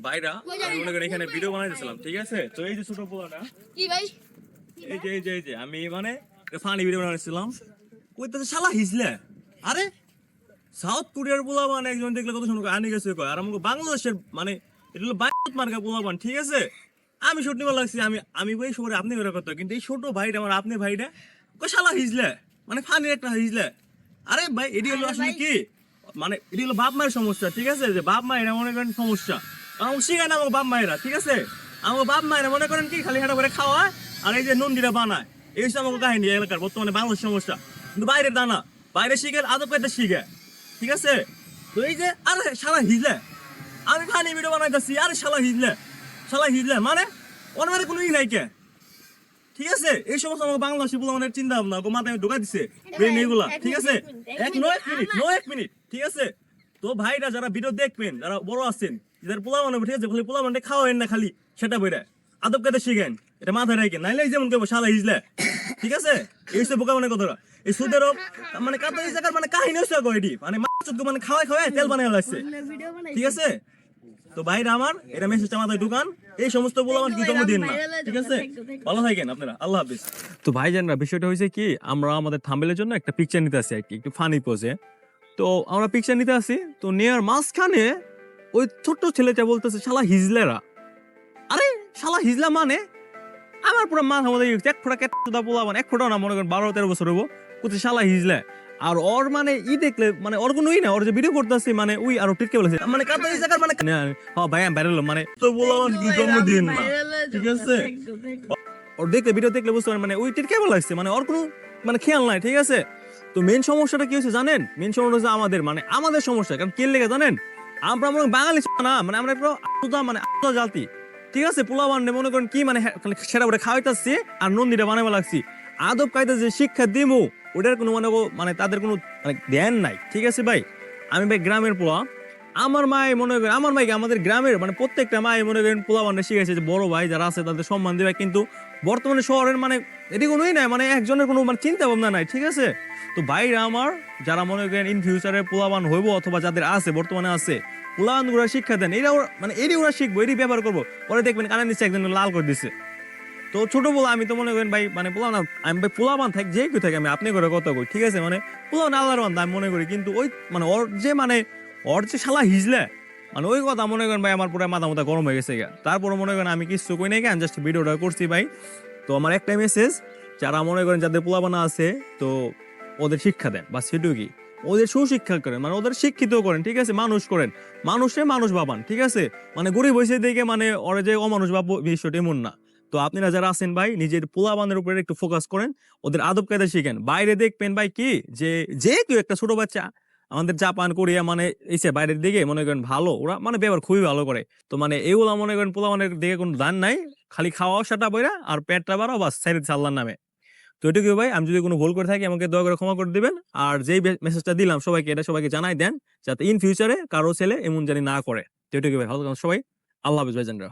ভাইরা আমি মনে করি এখানে ভিডিও বানাইতেছিলাম, ঠিক আছে? তো এই যে ছোট পোলাটা কি ভাই এই যে আমি মানে ফানি ভিডিও বানাইছিলাম, কইতাছে শালা হিজলে। আরে সাউথ কোরিয়ার পোলা মানে একজন দেখলে কত সুন্দর আনি গেছে কয়, আর আমাকে বাংলাদেশের মানে এটা হলো বাইত মার্কা পোলা বান, ঠিক আছে? আমি শুট নিবার লাগছি, আমি ওই সময় আপনি করে কথা, কিন্তু এই ছোট ভাইটা আমার আপনি ভাইটা কয় শালা হিজলে, মানে ফানি একটা হিজলে। আরে ভাই এটি হলো আসলে কি মানে এটি হলো বাপ মায়ের সমস্যা, ঠিক আছে? যে বাপ মায়েরা মনে করেন সমস্যা আমার শিখায় না, আমার বাপ মায়েরা, ঠিক আছে? আমার বাপ মায়েরা মনে করেন কি খালি হাঁটা করে খাওয়া আর এই যে নন্দিরা বানায়, এই হচ্ছে আমার কাহিনী এলাকার বর্তমানে বাংলাদেশ সমস্যা। কিন্তু বাইরের দানা বাইরে শিখে আদব কায়দা শিখে, ঠিক আছে? তো এই যে আরে শালা হিজলে, আমি ফানি ভিডিও বানাইতেছি, আরে শালা হিজলে মানে ওর মানে কোনো ই নাই কে, ঠিক আছে? এই সমস্ত আমাকে বাংলাদেশি বলে আমাদের চিন্তা ভাবনা মাথায় ঢোকা দিছে ব্রেন এগুলা, ঠিক আছে? এক মিনিট, ঠিক আছে? তো ভাইরা যারা ভিডিও দেখবেন, যারা বড় আছেন, যারা পোলা বানাবো, ঠিক আছে? খালি পোলা বানাতে খাওয়াবেন না, খালি সেটা বইরা আদব কায়দা শিখেন, এটা মাথায় রাখেন, নাইলে যেমন কেবো শালা হিজলে, ঠিক আছে? এই হচ্ছে বোকা মানে কথাটা। এই সুদেরও মানে কাতা এই জায়গার মানে কাহিনী হচ্ছে এটি মানে মাছ মানে খাওয়াই তেল বানিয়ে লাগছে, ঠিক আছে? তো ভাইরা আমার এটা মেসেজটা মাথায় ঢুকান, এই সমস্ত বলে আমার কি জন্ম দিন না, ঠিক আছে? ভালো থাকেন আপনারা, আল্লাহ হাফিজ। তো ভাইজানরা বিষয়টা হয়েছে কি, আমরা আমাদের থাম্বনেলের জন্য একটা পিকচার নিতে আসি আর কি, একটু ফানি পোজে। তো আমরা পিকচার নিতে আসি, তো নেয়ার মাঝখানে ওই ছোট্ট ছেলেটা বলতেছে শালা হিজলেরা। আরে শালা হিজলা মানে আমার পুরো মাথা মধ্যে এক ফোঁটা কেটে পোলা মানে এক ফোঁটাও না, মনে করেন 12-13 বছর হবো, কোথায় শালা হিজলে। আর ওর মানে ই দেখলে মানে ওর কোনো ই না, ওর যে ভিডিও করতেছে মানে ওই আরো টিটকে বলেছে মানে কাতা এই জায়গার মানে হ্যাঁ ভাই আমি বাইরে মানে তো বললাম কি জন্মদিন না, ঠিক আছে? ওর দেখলে ভিডিও দেখলে বুঝতে পারেন মানে ওই টিটকে লাগছে, মানে ওর কোনো মানে খেয়াল নাই, ঠিক আছে? তো মেন সমস্যাটা কি হয়েছে জানেন? মেন সমস্যা হচ্ছে আমাদের সমস্যা। কারণ কে লেগে জানেন? আমরা মনে বাঙালি না, মানে আমরা একটু আলাদা জাতি, ঠিক আছে? পোলা বান্ডে মনে করেন কি মানে সেটা করে খাওয়াইতেছি আর নন্দিটা বানাবে লাগছি, আদব কায়দা যে শিক্ষা দিমু ওটার কোনো মানে তাদের কোনো মানে ধ্যান নাই, ঠিক আছে ভাই? আমি ভাই গ্রামের পোলা, আমার মায়ে মনে করেন আমার মাইকে আমাদের গ্রামের মানে প্রত্যেকটা মায়ে মনে করেন পোলা বান্ডে শিখেছে যে বড় ভাই যারা আছে তাদের সম্মান দিবে। কিন্তু বর্তমানে শহরের মানে এটি কোনোই নাই, মানে একজনের কোনো মানে চিন্তা ভাবনা নাই, ঠিক আছে? তো ভাইরা আমার যারা মনে করেন ইন ফিউচারে পোলাবান হইব অথবা যাদের আছে বর্তমানে আছে পোলাবান গুলা শিক্ষা দেন, এরা মানে এটি ওরা শিখবো, এটি ব্যবহার করবো, পরে দেখবেন কানে নিচ্ছে একজন লাল করে দিচ্ছে। তো ছোট বলা আমি তো মনে করেন ভাই মানে পোলা না, আমি ভাই পোলাবান থাকি যে কেউ থাকে, আমি আপনি করে কথা কই, ঠিক আছে? মানে পোলাবান আল্লাহর বান্দা আমি মনে করি, কিন্তু ওই মানে ওর যে শালা হিজলে মানে ওই কথা মনে করেন ভাই আমার পুরো মাথা গরম হয়ে গেছে। তারপরে মনে করেন আমি কিছু কই নাই, আমি জাস্ট ভিডিওটা করছি ভাই। তো আমার একটা মেসেজ, যারা মনে করেন যাদের পোলাবানা আছে তো ওদের শিক্ষা দেন, বা সেটুকু কি ওদের সুশিক্ষা করেন, মানে ওদের শিক্ষিত করেন, ঠিক আছে? মানুষ করেন, মানুষ ভাবান, ঠিক আছে? মানে গরিব হয়েছে দেখে মানে ওরা যে অমানুষ ভাব বিষয়টা এমন না। তো আপনারা যারা আছেন ভাই নিজের পোলাবানের উপরে একটু ফোকাস করেন, ওদের আদব কায়দা শিখেন। বাইরে দেখবেন ভাই কি যে কেউ একটা ছোট বাচ্চা আমাদের জাপান কোরিয়া মানে এসে বাইরের দিকে মনে করেন ভালো, ওরা মানে ব্যবহার খুবই ভালো করে। তো মানে এগুলা মনে করেন পোলাবানের দিকে কোনো দান নাই, খালি খাওয়া সেটা বইরা আর পেটটা বাড়াও বাস ছেড়ে আল্লাহর নামে। তো এটুকু ভাই, আমি যদি কোনো ভুল করে থাকি আমাকে দয়া করে ক্ষমা করে দিবেন। আর যেই মেসেজটা দিলাম সবাইকে এটা সবাইকে জানাই দেন, যাতে ইন ফিউচারে কারো ছেলে এমন জানি না করে। তো এটুকু ভাই, ভালো থাকুন সবাই, আল্লাহ হাফেজ ভাইজানরা।